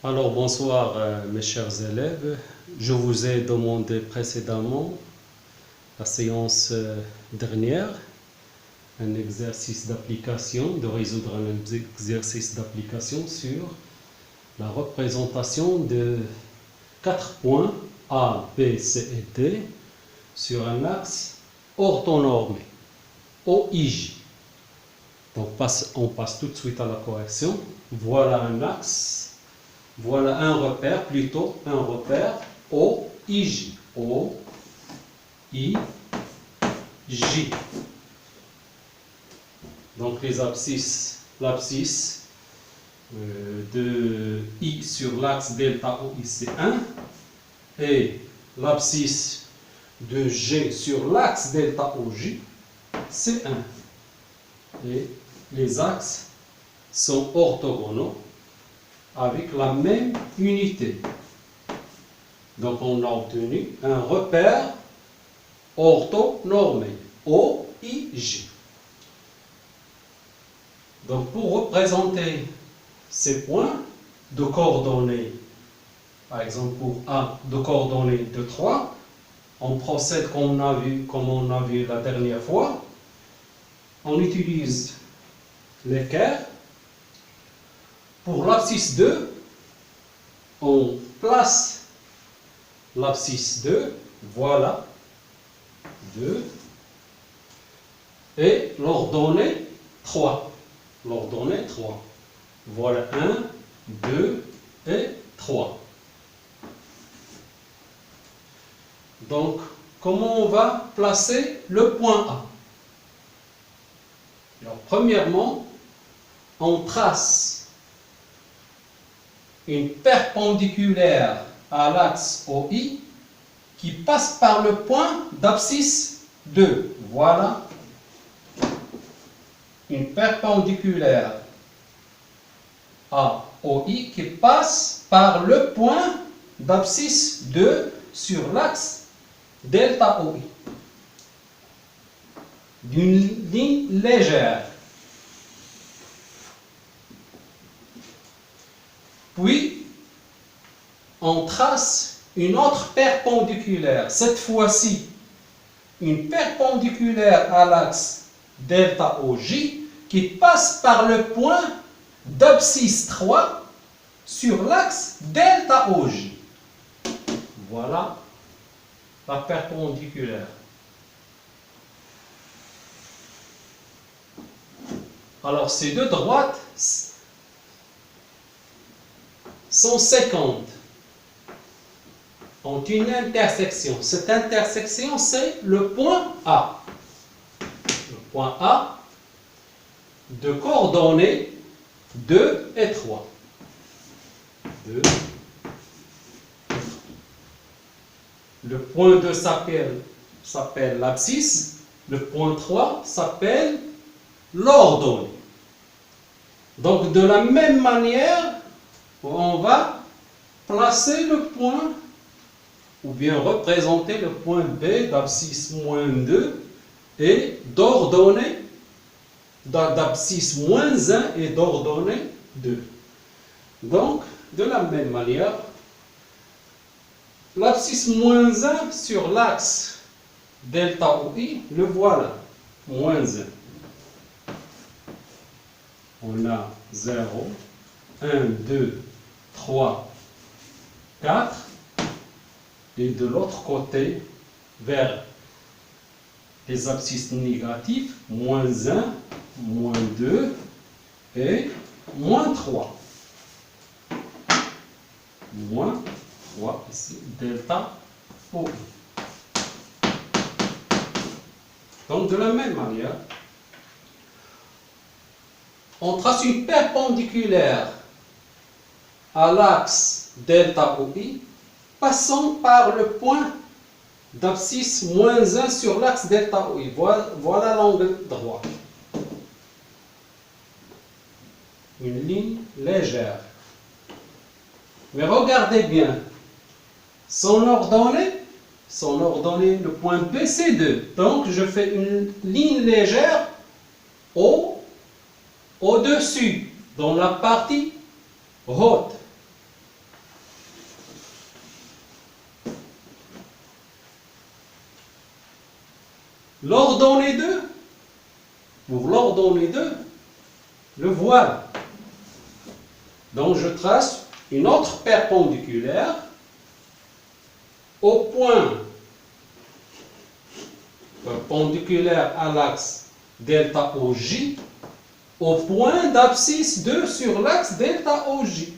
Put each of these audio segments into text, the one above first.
Alors bonsoir mes chers élèves, je vous ai demandé précédemment, la séance dernière, un exercice d'application, de résoudre un exercice d'application sur la représentation de 4 points A, B, C et D sur un axe orthonormé, OIJ. Donc on passe tout de suite à la correction. Voilà un axe. Voilà un repère OIJ. O-I-J. Donc les abscisses, l'abscisse de I sur l'axe delta OI c'est 1 et l'abscisse de G sur l'axe delta OJ c'est 1. Et les axes sont orthogonaux avec la même unité. Donc on a obtenu un repère orthonormé, OIJ. Donc pour représenter ces points de coordonnées, par exemple pour A de coordonnées de 3, on procède comme on a vu la dernière fois. On utilise l'équerre. Pour l'abscisse 2, on place l'abscisse 2, voilà, 2, et l'ordonnée 3. L'ordonnée 3. Voilà 1, 2 et 3. Donc, comment on va placer le point A? Alors, premièrement, on trace une perpendiculaire à l'axe OI qui passe par le point d'abscisse 2. Voilà une perpendiculaire à OI qui passe par le point d'abscisse 2 sur l'axe delta OI. D'une ligne légère. Puis, on trace une autre perpendiculaire, cette fois-ci, une perpendiculaire à l'axe delta OJ qui passe par le point d'abscisse 3 sur l'axe delta OJ. Voilà la perpendiculaire. Alors, ces deux droites sont séquentes, ont une intersection. Cette intersection, c'est le point A. Le point A de coordonnées 2 et 3. 2. Le point 2 s'appelle l'abscisse. Le point 3 s'appelle l'ordonnée. Donc, de la même manière, on va placer le point, ou bien représenter le point B d'abscisse moins 2 et d'ordonnée d'abscisse moins 1 et d'ordonnée 2. Donc, de la même manière, l'abscisse moins 1 sur l'axe delta OI, le voilà, moins 1. On a 0, 1, 2, 3, 4, et de l'autre côté, vers les abscisses négatives, moins 1, moins 2 et moins 3. Moins 3, ici, delta OI. Donc, de la même manière, on trace une perpendiculaire à l'axe delta OI, passant par le point d'abscisse moins 1 sur l'axe delta OI. Voilà l'angle droit. Une ligne légère. Mais regardez bien, son ordonnée, le point B, c'est 2. Donc, je fais une ligne légère au-dessus, dans la partie haute. l'ordonnée de, pour l'ordonnée de, le voilà. Donc je trace une autre perpendiculaire au point perpendiculaire à l'axe delta OJ, au point d'abscisse 2 sur l'axe delta OJ.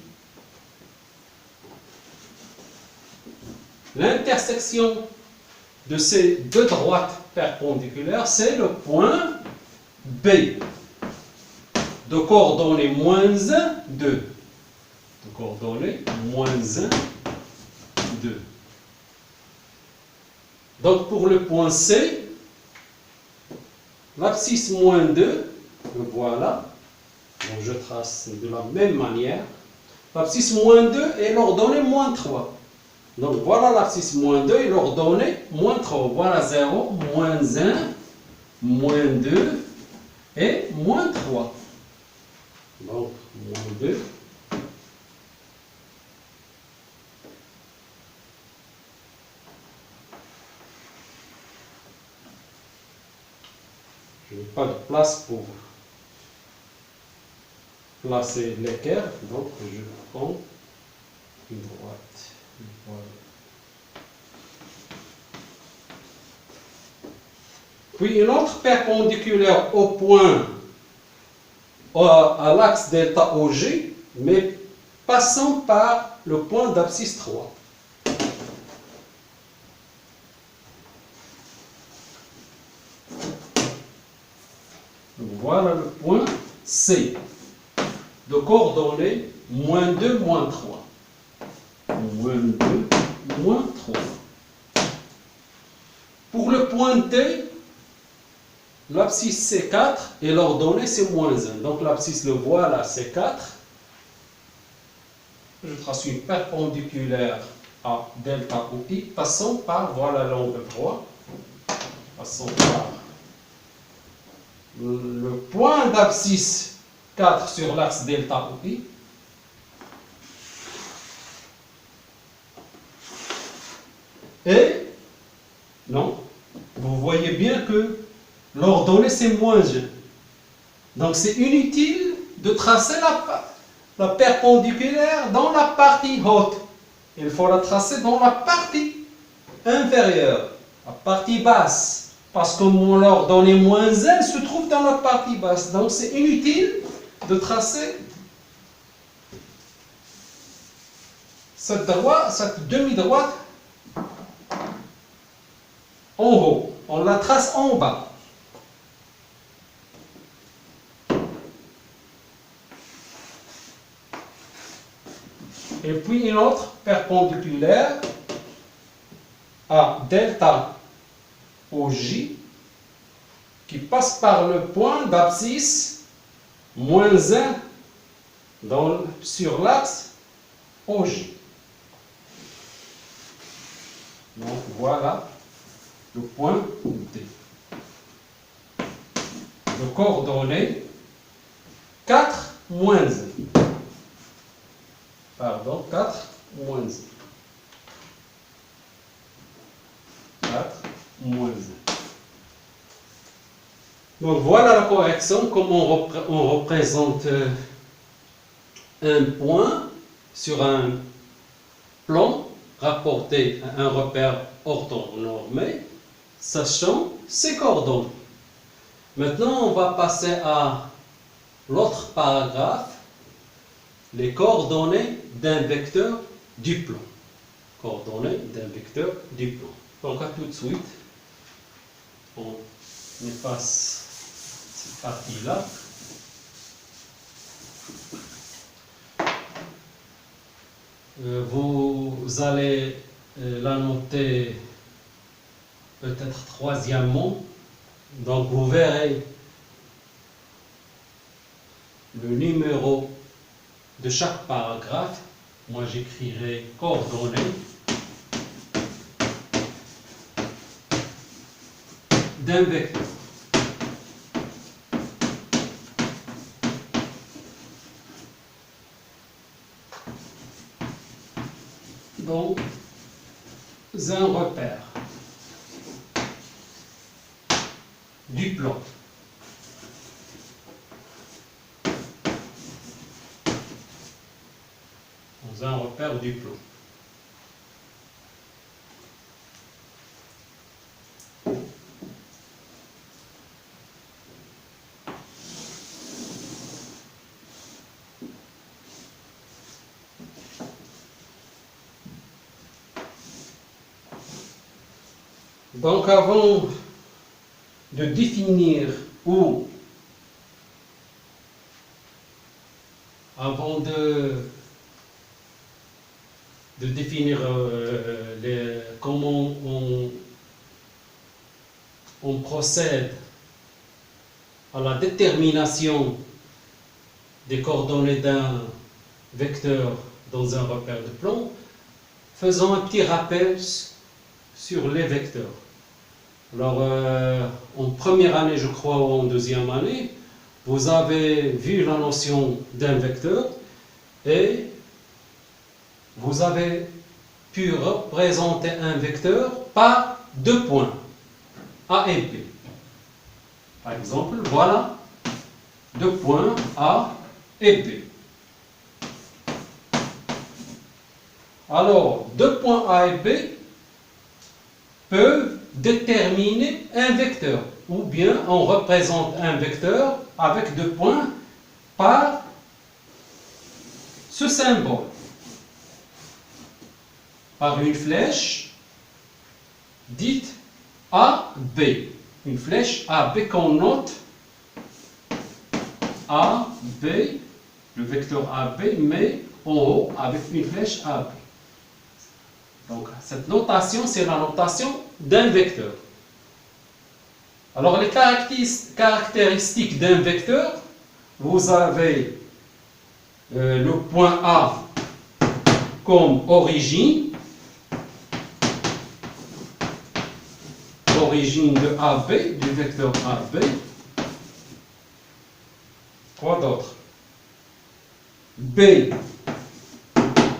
L'intersection de ces deux droites perpendiculaires, c'est le point B, de coordonnées -1, 2. De coordonnées -1, 2. Donc pour le point C, l'abscisse -2, le voilà. Donc je trace de la même manière. L'abscisse -2 et l'ordonnée -3. Donc voilà l'abscisse -2 et l'ordonnée -3. Voilà 0, -1, -2 et -3. Donc -2. Je n'ai pas de place pour placer l'équerre, donc je prends une droite. Voilà. Puis une autre perpendiculaire au point à l'axe delta OG, mais passant par le point d'abscisse 3. Voilà le point C, de coordonnées -2, -3. -2, -3. Pour le point T, l'abscisse C4 et l'ordonnée c'est -1. Donc l'abscisse, le voilà, C4. Je trace une perpendiculaire à delta OI, passant par, voilà l'angle droit, passant par le point d'abscisse 4 sur l'axe delta OI. Et, non, vous voyez bien que l'ordonnée c'est -1. Donc c'est inutile de tracer la perpendiculaire dans la partie haute. Il faut la tracer dans la partie inférieure, la partie basse. Parce que mon ordonnée -1 se trouve dans la partie basse. Donc c'est inutile de tracer cette demi-droite en haut. On la trace en bas. Et puis une autre perpendiculaire à delta OJ qui passe par le point d'abscisse -1 sur l'axe OJ. Donc voilà le point D. De coordonnées 4 -1. Pardon, 4 -1. 4 -1. Donc voilà la correction, comment on représente un point sur un plan rapporté à un repère orthonormé, sachant ses coordonnées. Maintenant, on va passer à l'autre paragraphe, les coordonnées d'un vecteur du plan. Coordonnées d'un vecteur du plan. Donc à tout de suite, on efface cette partie-là. Vous allez la noter peut-être troisièmement. Donc vous verrez le numéro de chaque paragraphe. Moi j'écrirai coordonnées d'un vecteur. Donc, un repère. du plan. Dans un repère du plan. Donc avant de définir ou avant de définir comment on procède à la détermination des coordonnées d'un vecteur dans un repère de plan, faisons un petit rappel sur les vecteurs. Alors, en première année, je crois, ou en deuxième année, vous avez vu la notion d'un vecteur et vous avez pu représenter un vecteur par deux points, A et B. Par exemple, voilà deux points A et B. Alors, deux points A et B peuvent déterminer un vecteur, ou bien on représente un vecteur avec deux points par ce symbole, par une flèche dite AB, une flèche AB qu'on note AB, le vecteur AB, mais en haut avec une flèche AB. Donc, cette notation, c'est la notation d'un vecteur. Alors, les caractéristiques d'un vecteur, vous avez le point A comme origine de AB, du vecteur AB. Quoi d'autre? B,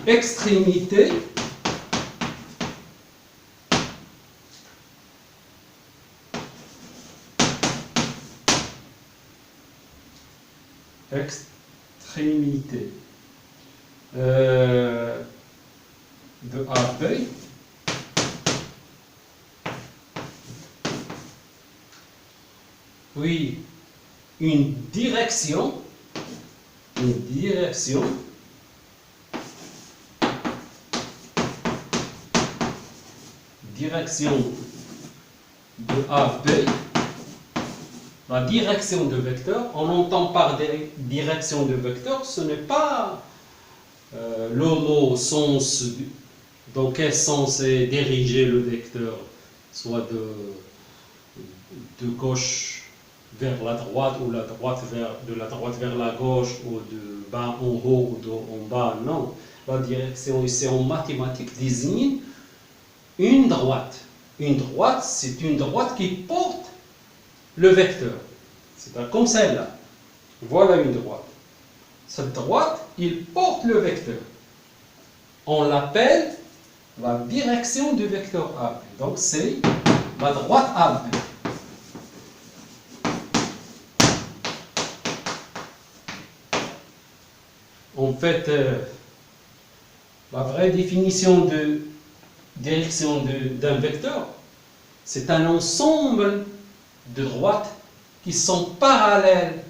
extrémité. Extrémité de AB. Puis une direction de AB. La direction de vecteur, on entend par direction de vecteur, ce n'est pas le mot sens, dans quel sens est dirigé le vecteur, soit de gauche vers la droite ou de la droite vers la gauche ou de bas en haut ou de en bas, non. La direction ici en mathématiques désigne une droite. Une droite, c'est une droite qui porte le vecteur. C'est comme celle-là. Voilà une droite. Cette droite, il porte le vecteur. On l'appelle la direction du vecteur AB. Donc c'est la droite AB. En fait, la vraie définition de direction d'un vecteur, c'est un ensemble de droites qui sont parallèles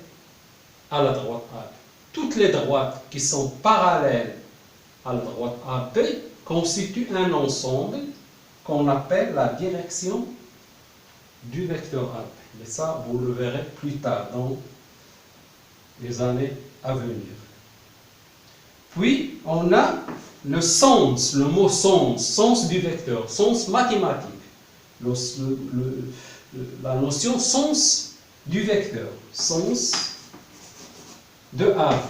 à la droite AB. Toutes les droites qui sont parallèles à la droite AB constituent un ensemble qu'on appelle la direction du vecteur AB. Mais ça, vous le verrez plus tard dans les années à venir. Puis, on a le sens, le mot sens du vecteur, sens mathématique. La notion sens du vecteur, sens de AB.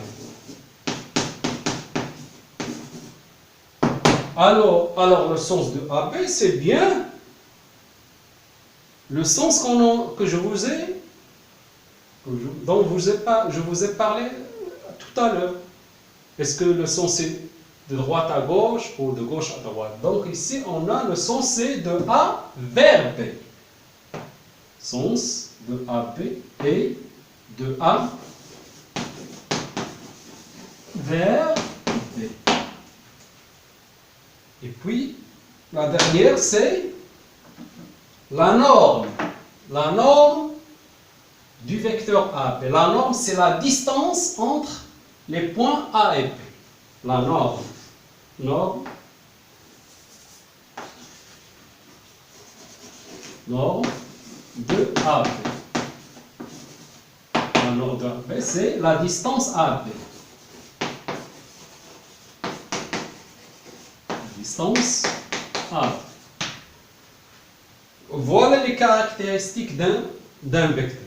Alors le sens de AB, c'est bien le sens que je vous ai parlé tout à l'heure. Est-ce que le sens est de droite à gauche ou de gauche à droite? Donc ici, on a le sens c'est de A vers B. Sens de AB et de A vers B. Et puis, la dernière, c'est la norme. La norme du vecteur AB. La norme, c'est la distance entre les points A et B. La norme. Norme de AB. La norme de AB, c'est la distance AB. Distance AB. Voilà les caractéristiques d'un vecteur.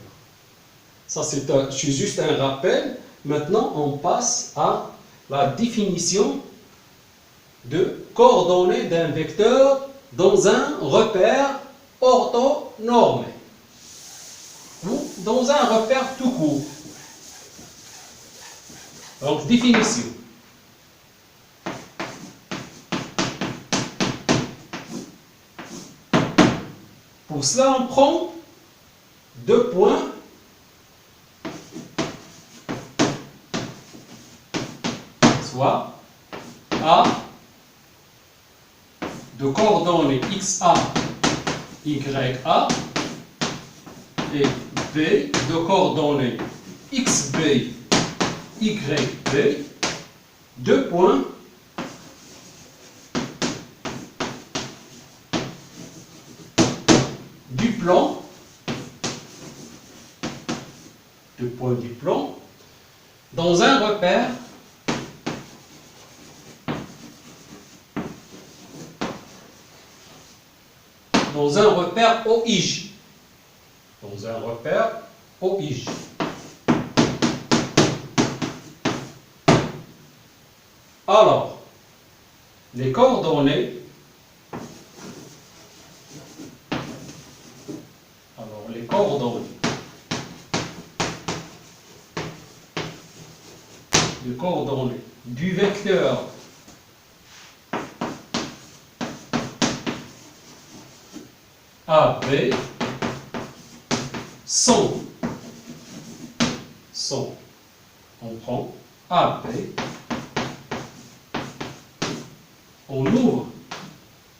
Ça, c'est juste un rappel. Maintenant, on passe à la définition de coordonnées d'un vecteur dans un repère orthonormé ou dans un repère tout court. Donc, définition. Pour cela, on prend deux points soit A de coordonnées XA, YA et B de coordonnées XB, YB, deux points du plan, dans un repère OIJ. Dans un repère OIJ. Alors, les coordonnées. Les coordonnées du vecteur AB sont, on prend AB, on ouvre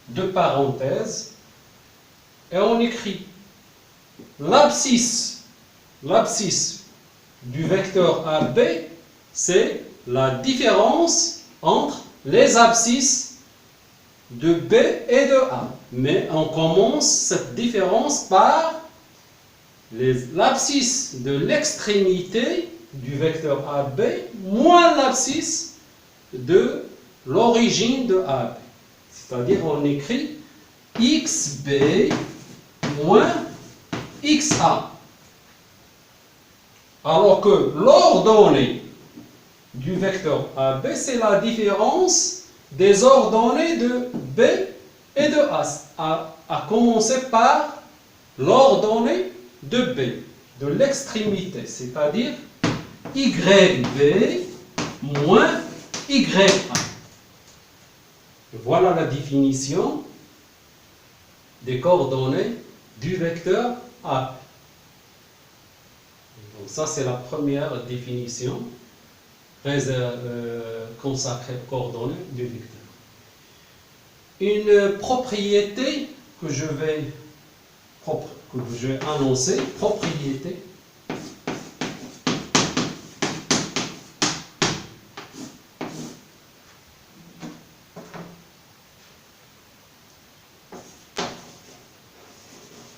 deux parenthèses et on écrit l'abscisse du vecteur AB, c'est la différence entre les abscisses de B et de A. Mais on commence cette différence par l'abscisse de l'extrémité du vecteur AB moins l'abscisse de l'origine de AB. C'est-à-dire on écrit XB moins XA. Alors que l'ordonnée du vecteur AB, c'est la différence des ordonnées de B et de A, à commencer par l'ordonnée de B, de l'extrémité, c'est-à-dire YB moins YA. Voilà la définition des coordonnées du vecteur AB. Donc ça, c'est la première définition consacrée aux coordonnées du vecteur. Une propriété que je vais annoncer, propriété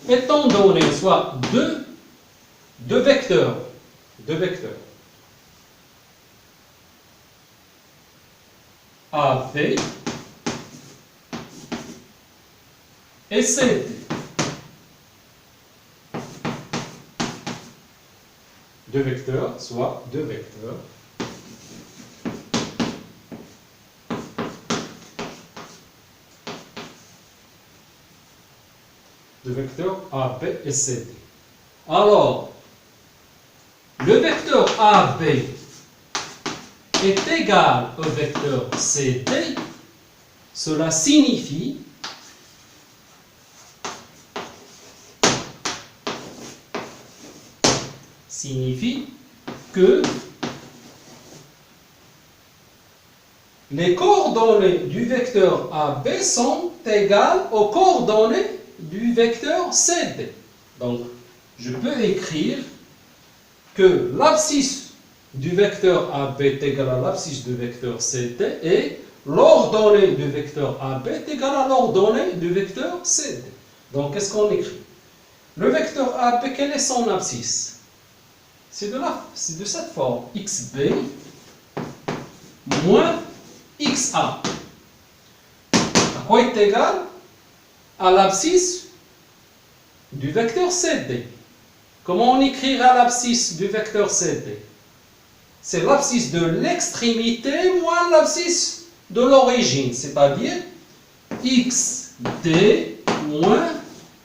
étant donné soit deux vecteurs AB et CD. Deux vecteurs AB et CD. Alors, le vecteur AB est égal au vecteur CD, cela signifie signifie que les coordonnées du vecteur AB sont égales aux coordonnées du vecteur CD. Donc, je peux écrire que l'abscisse du vecteur AB est égale à l'abscisse du vecteur CD et l'ordonnée du vecteur AB est égale à l'ordonnée du vecteur CD. Donc, qu'est-ce qu'on écrit? Le vecteur AB, quelle est son abscisse? C'est de cette forme. XB moins XA. À quoi est égal? À l'abscisse du vecteur CD. Comment on écrira l'abscisse du vecteur CD? C'est l'abscisse de l'extrémité moins l'abscisse de l'origine, c'est-à-dire XD moins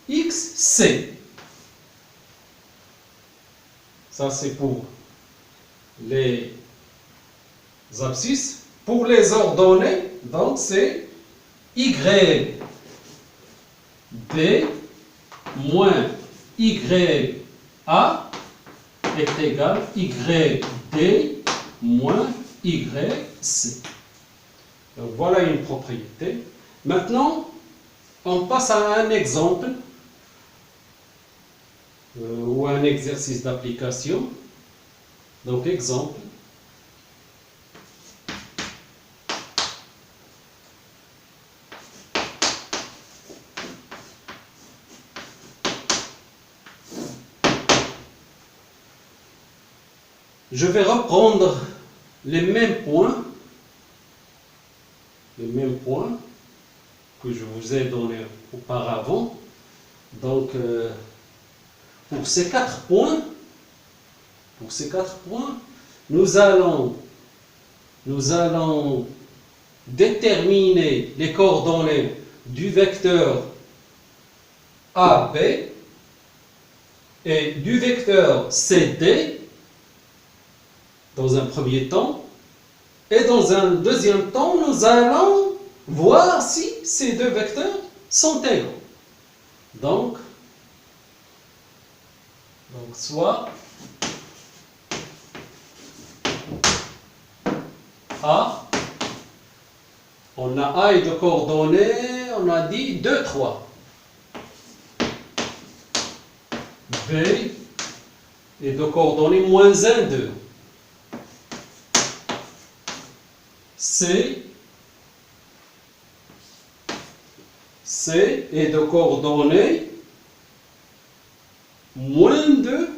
XC. Ça, c'est pour les abscisses. Pour les ordonnées, donc c'est YD moins YA est égal à YD moins YC. Donc voilà une propriété. Maintenant, on passe à un exemple ou un exercice d'application. Donc exemple. Je vais reprendre les mêmes points que je vous ai donnés auparavant. Donc, pour ces quatre points, nous allons déterminer les coordonnées du vecteur AB et du vecteur CD dans un premier temps, et dans un deuxième temps, nous allons voir si ces deux vecteurs sont égaux. Donc soit A, on a A et de coordonnées, on a dit 2, 3. B et de coordonnées moins 1, 2. C est de coordonnées moins 2,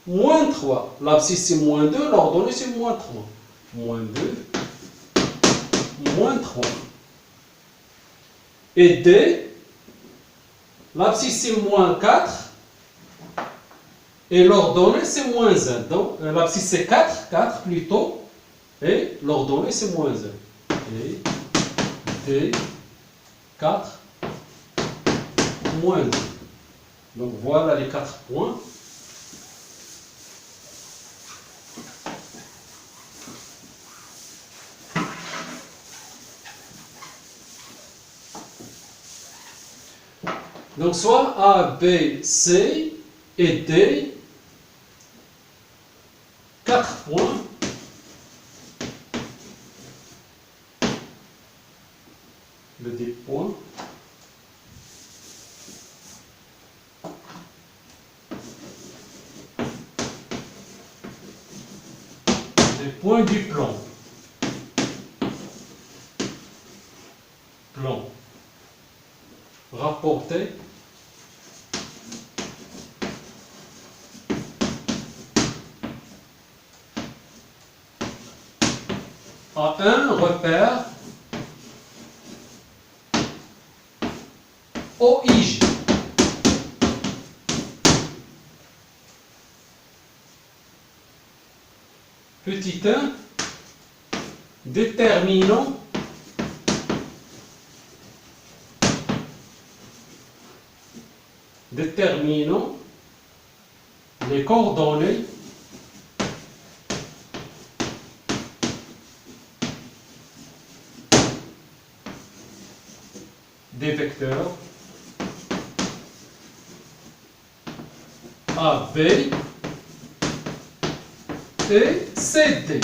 moins 3. L'abscisse c'est moins 2, l'ordonnée c'est moins 3. Moins 2, moins 3. Et D, l'abscisse c'est moins 4, et l'ordonnée c'est moins 1. Donc l'abscisse c'est 4 plutôt, et l'ordonnée c'est moins 1. Et D, 4, moins 2. Donc voilà les 4 points. Donc soit A, B, C et D, 4 points. Le des points. Des points du plan. Plan. Rapporté à un repère OIG. Petit 1, déterminons les coordonnées des vecteurs AB et CD.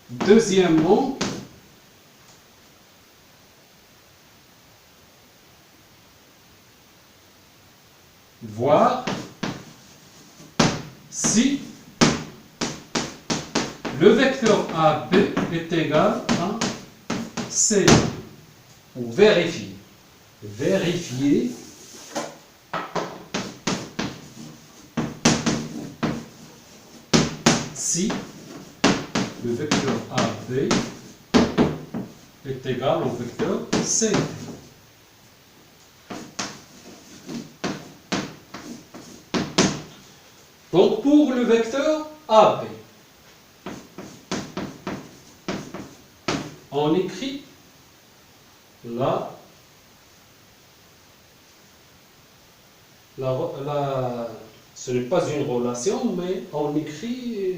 Deuxièmement, voir si le vecteur AB est égal à CD. Ou vérifier. Vérifier si le vecteur AB est égal au vecteur CD. Donc pour le vecteur AB, on écrit là ce n'est pas une relation, mais on écrit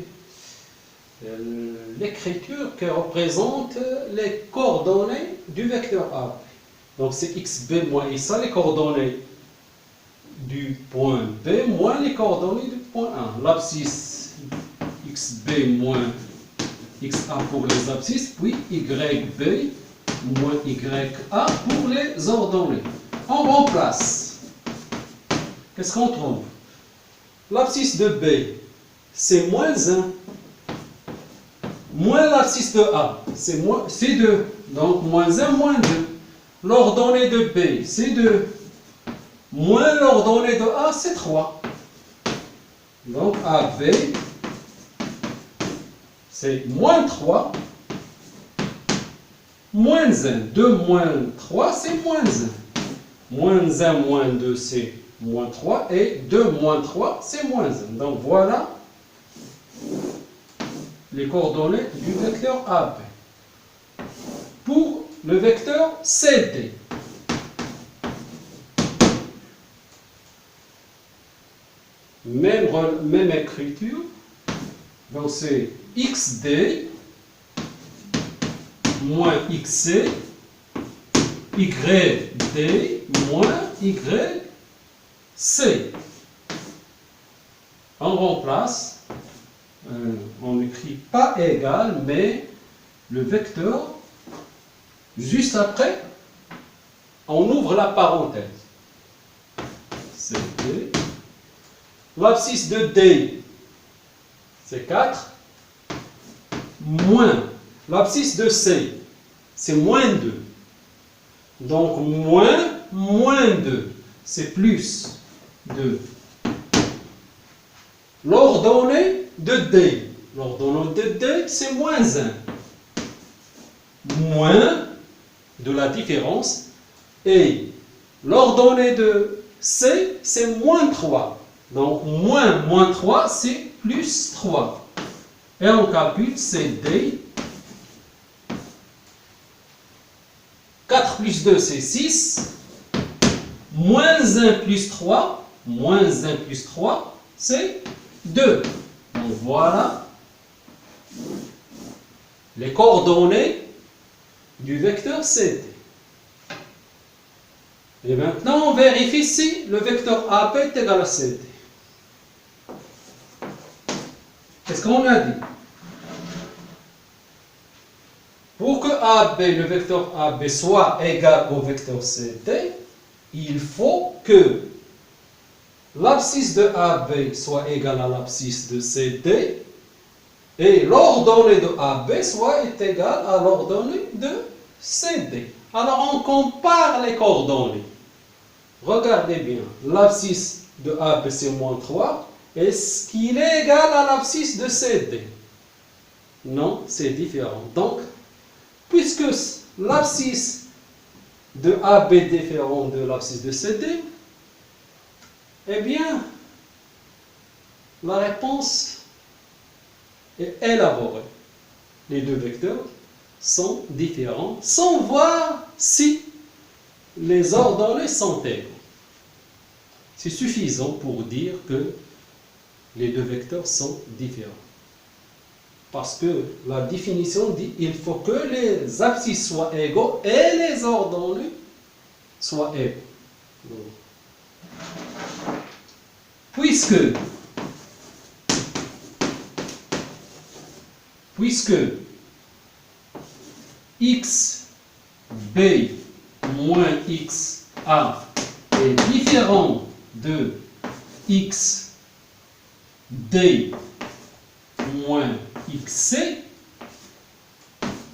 l'écriture qui représente les coordonnées du vecteur AB. Donc c'est xb moins isa, les coordonnées du point B moins les coordonnées du point A. L'abscisse xb moins xa pour les abscisses, puis yb moins ya pour les ordonnées. On remplace. Qu'est-ce qu'on trouve? L'abscisse de B, c'est moins 1. Moins l'abscisse de A, c'est 2. Donc moins 1, moins 2. L'ordonnée de B, c'est 2. Moins l'ordonnée de A, c'est 3. Donc AB, c'est moins 3. Moins 1. 2 moins 3, c'est moins 1. Moins 1 moins 2, c'est moins 3. Et 2 moins 3, c'est moins 1. Donc voilà les coordonnées du vecteur AB. Pour le vecteur CD, même écriture, donc c'est XD moins XC, YD moins YC. On remplace, on n'écrit pas égal, mais le vecteur, juste après, on ouvre la parenthèse. C'est D. L'abscisse de D, c'est 4. Moins. L'abscisse de C, c'est moins 2. Donc, moins 2, c'est plus 2. L'ordonnée de D. L'ordonnée de D, c'est moins 1. Moins de la différence. Et l'ordonnée de C, c'est moins 3. Donc, moins 3, c'est plus 3. Et on calcule CD. 4 plus 2, c'est 6. Moins 1 plus 3. Moins 1 plus 3, c'est 2. Donc voilà les coordonnées du vecteur CD. Et maintenant, on vérifie si le vecteur AB est égal à CD. Qu'est-ce qu'on a dit? Pour que AB, le vecteur AB, soit égal au vecteur CD, il faut que l'abscisse de AB soit égale à l'abscisse de CD et l'ordonnée de AB soit égale à l'ordonnée de CD. Alors on compare les coordonnées. Regardez bien, l'abscisse de AB c'est moins 3. Est-ce qu'il est égal à l'abscisse de CD? Non, c'est différent. Donc, puisque l'abscisse de AB est différent de l'abscisse de CD, eh bien, la réponse est élaborée. Les deux vecteurs sont différents, sans voir si les ordonnées sont égaux. C'est suffisant pour dire que les deux vecteurs sont différents. Parce que la définition dit qu'il faut que les abscisses soient égaux et les ordonnées soient égaux. Puisque puisque xb moins xa est différent de xd moins xc,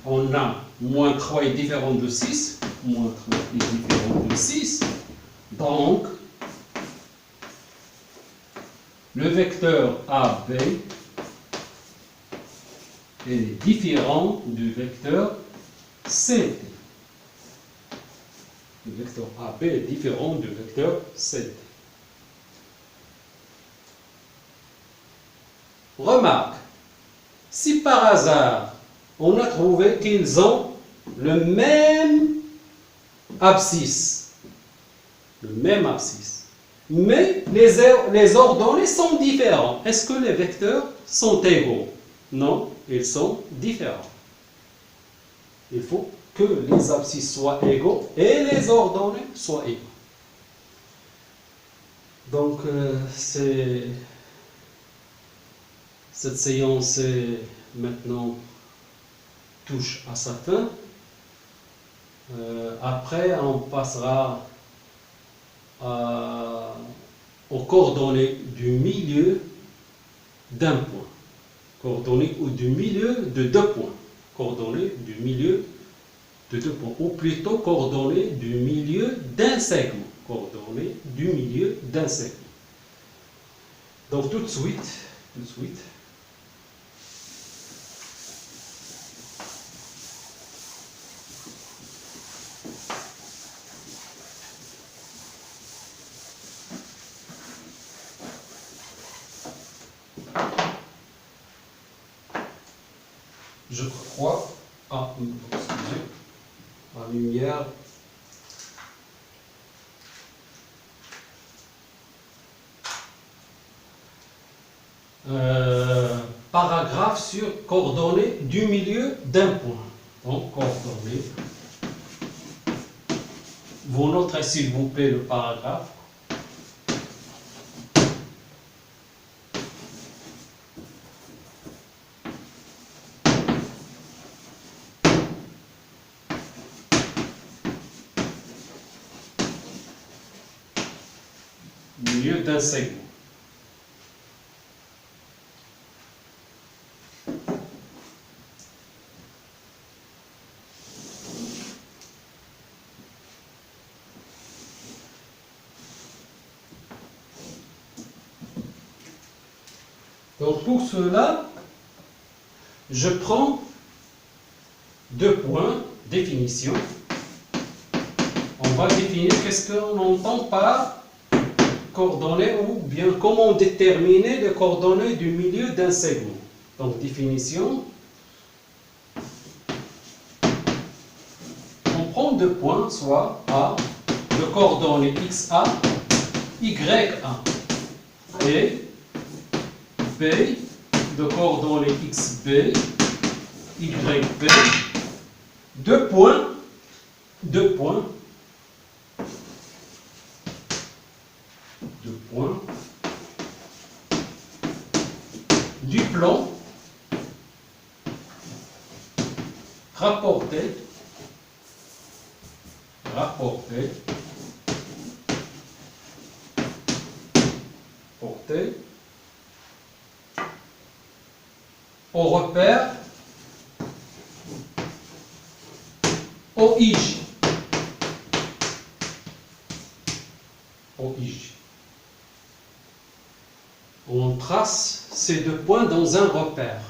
on a moins 3 est différent de 6, moins 3 est différent de 6, donc le vecteur AB est différent du vecteur CT. Le vecteur AB est différent du vecteur CT. Remarque, si par hasard on a trouvé qu'ils ont le même abscisse, mais les ordonnées sont différents. Est-ce que les vecteurs sont égaux? Non, ils sont différents. Il faut que les abscisses soient égaux et les ordonnées soient égaux. Donc, cette séance est maintenant touche à sa fin. Après, on passera aux coordonnées du milieu d'un point. Coordonnées ou du milieu de 2 points. Coordonnées du milieu de 2 points. Ou plutôt coordonnées du milieu d'un segment. Coordonnées du milieu d'un segment. Donc tout de suite. Je crois, excusez, la lumière. Paragraphe sur coordonnées du milieu d'un point. Donc, coordonnées. Vous noterez s'il vous plaît le paragraphe. Milieu d'un segment. Donc pour cela, je prends 2 points, définition. On va définir qu'est-ce qu'on entend par coordonnées ou bien comment déterminer les coordonnées du milieu d'un segment. Donc définition. On prend 2 points, soit A de coordonnées XA, YA et B de coordonnées XB, YB, 2 points du plan rapporté au repère OIJ. On trace ces 2 points dans un repère.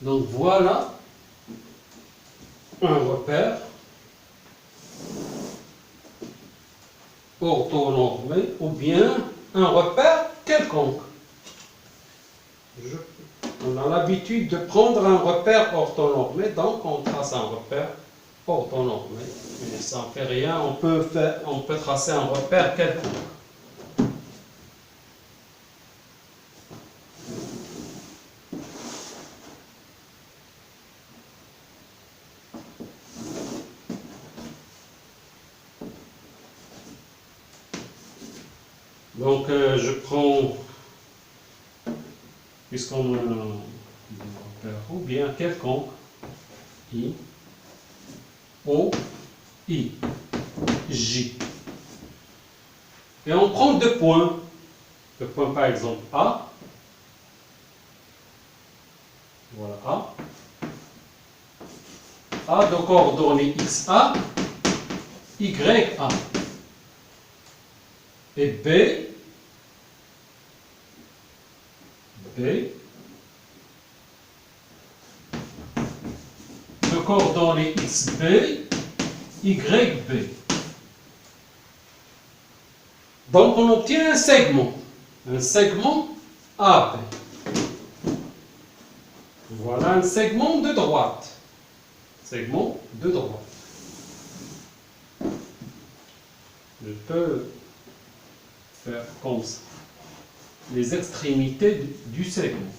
Donc voilà un repère orthonormé ou bien un repère quelconque. On a l'habitude de prendre un repère orthonormé, donc on trace un repère orthonormé. Mais ça ne fait rien, on peut tracer un repère quelconque. Donc je prends, puisqu'on a ou bien quelconque, I, O, I, J. Et on prend deux points. Le point par exemple A. Voilà A. A de coordonnées XA, YA. Et B, de coordonnées XB, YB. Donc on obtient un segment AB. Voilà un segment de droite. Segment de droite. Je peux faire comme ça. Les extrémités du segment.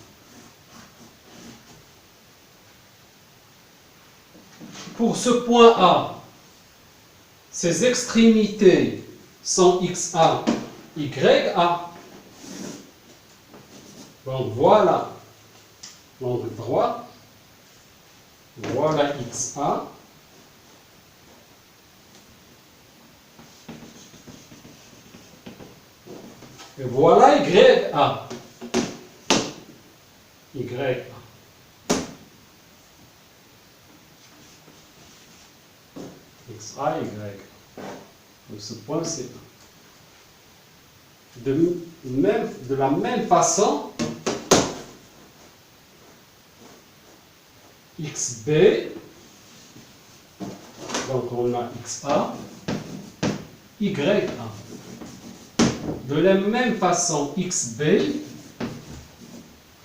Pour ce point A, ses extrémités sont XA, YA. Donc voilà l'angle droit. Voilà XA. Et voilà YA. YA. XA, Y. Donc ce point c'est de la même façon XB, donc on a XA, YA. De la même façon XB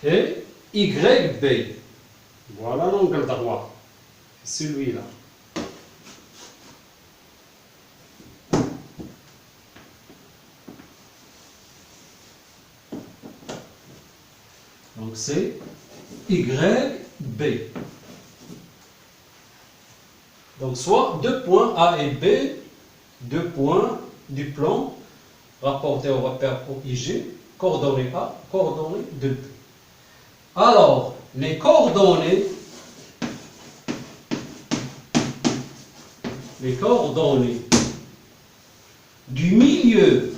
et YB. Voilà l'angle droit, celui-là. Donc c'est YB. Donc soit deux points A et B, deux points du plan rapportés au repère OIG, coordonnées A, coordonnées de B. Alors, les coordonnées du milieu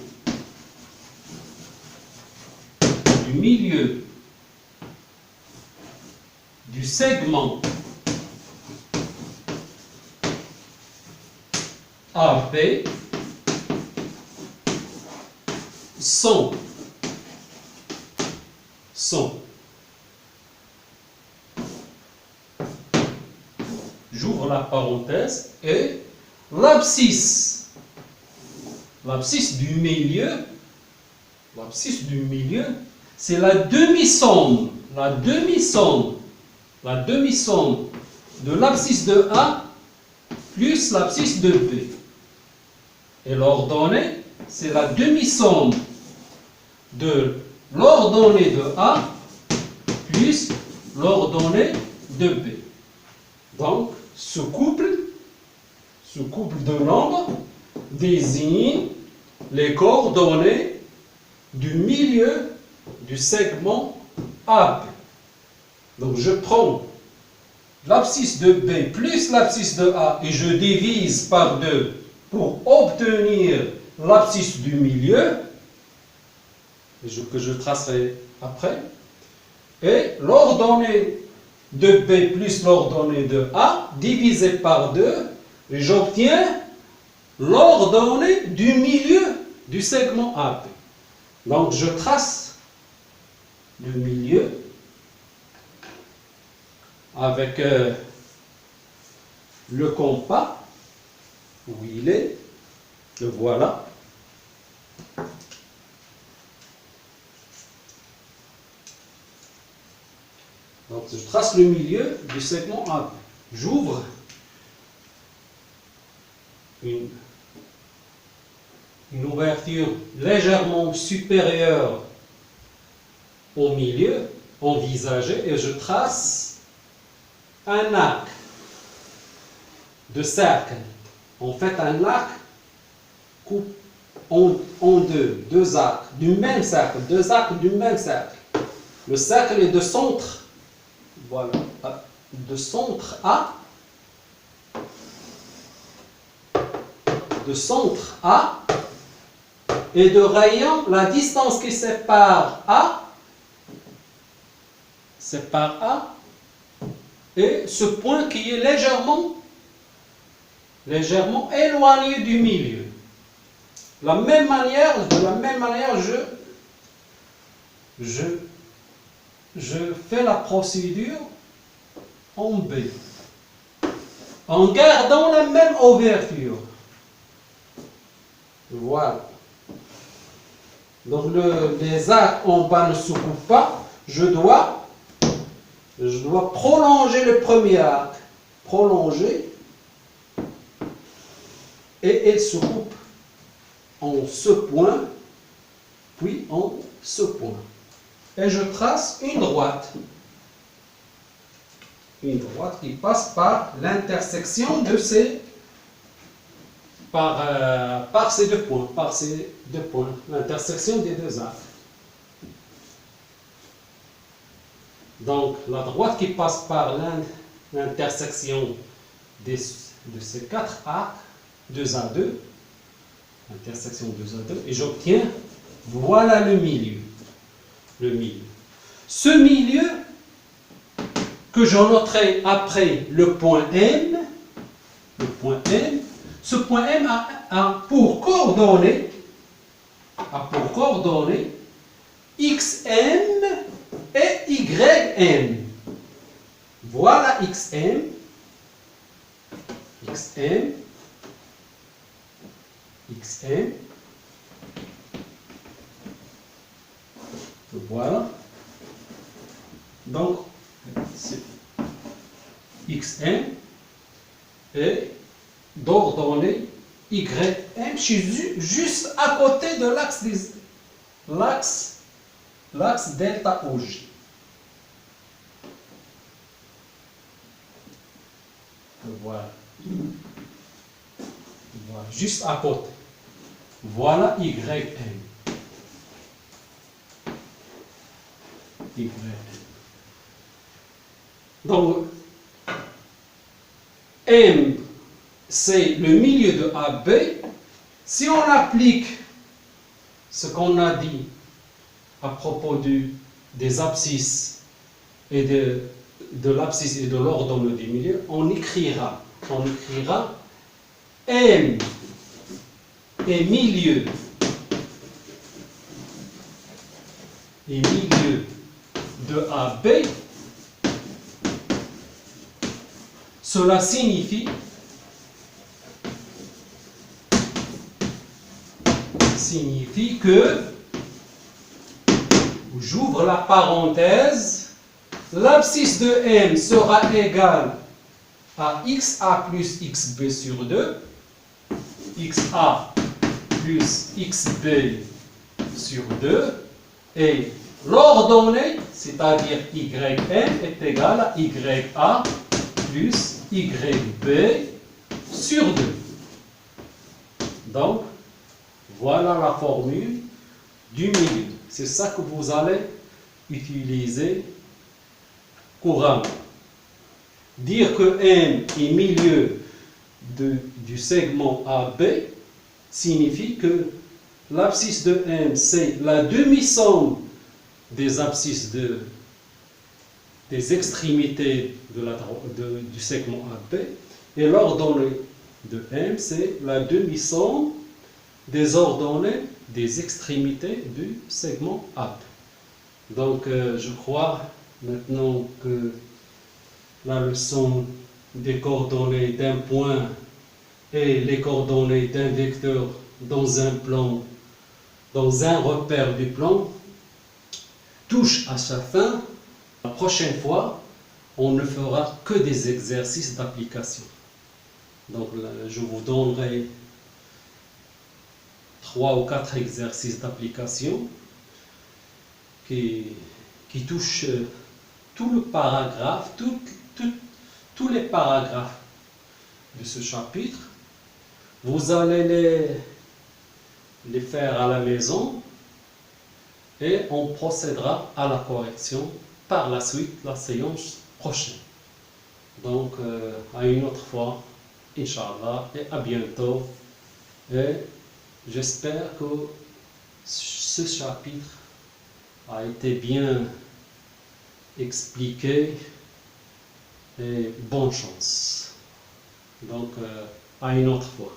du segment AB sont j'ouvre la parenthèse et l'abscisse du milieu, c'est la demi-somme de l'abscisse de A plus l'abscisse de B. Et l'ordonnée, c'est la demi-somme de l'ordonnée de A plus l'ordonnée de B. Donc, ce couple de nombres désigne les coordonnées du milieu du segment AB. Donc, je prends l'abscisse de B plus l'abscisse de A et je divise par 2 pour obtenir l'abscisse du milieu, que je tracerai après. Et l'ordonnée de B plus l'ordonnée de A divisé par 2, et j'obtiens l'ordonnée du milieu du segment AB. Donc je trace le milieu avec le compas où il est, le voilà. Donc je trace le milieu du segment AB. J'ouvre une ouverture légèrement supérieure au milieu envisagé et je trace un arc de cercle. En fait, un arc coupe en deux arcs du même cercle, deux arcs du même cercle. Le cercle est de centre, voilà, de centre A, et de rayon, la distance qui sépare A, et ce point qui est légèrement éloigné du milieu. De la même manière, je fais la procédure en B, en gardant la même ouverture. Voilà. Donc les arcs en bas ne se coupent pas. Je dois prolonger le premier arc. Prolonger. Et il se coupe en ce point, puis en ce point. Et je trace une droite. Une droite qui passe par l'intersection de ces deux points, l'intersection des deux arcs. Donc la droite qui passe par l'intersection de ces quatre arcs, 2A2, intersection 2A2, et j'obtiens, voilà le milieu. Ce milieu que je noterai après le point M, ce point M a pour coordonnées XM et YM. Voilà XM. Voilà. Donc, c'est XM et d'ordonner YM. Je suis juste à côté de l'axe delta OG. Voilà. Voilà. Juste à côté. Voilà YM. Donc, M, c'est le milieu de AB. Si on applique ce qu'on a dit à propos des abscisses et de l'abscisse et de l'ordonnée du milieu, on écrira M et milieu de AB. Cela signifie que, j'ouvre la parenthèse, l'abscisse de M sera égale à XA plus XB sur 2, XA plus XB sur 2, et l'ordonnée, c'est-à-dire YM, est égale à YA plus YB sur 2. Donc, voilà la formule du milieu. C'est ça que vous allez utiliser couramment. Dire que M est milieu du segment AB signifie que l'abscisse de M, c'est la demi-somme des abscisses des extrémités du segment AB, et l'ordonnée de M, c'est la demi-somme des ordonnées des extrémités du segment AB. Donc, je crois maintenant que la leçon des coordonnées d'un point et les coordonnées d'un vecteur dans un plan, dans un repère du plan, touche à sa fin. La prochaine fois, on ne fera que des exercices d'application. Donc, je vous donnerai 3 ou 4 exercices d'application qui touchent tout le paragraphe, tous les paragraphes de ce chapitre. Vous allez les faire à la maison et on procédera à la correction par la suite, la séance prochaine. Donc, à une autre fois, Inch'Allah, et à bientôt. Et j'espère que ce chapitre a été bien expliqué et bonne chance. Donc, à une autre fois.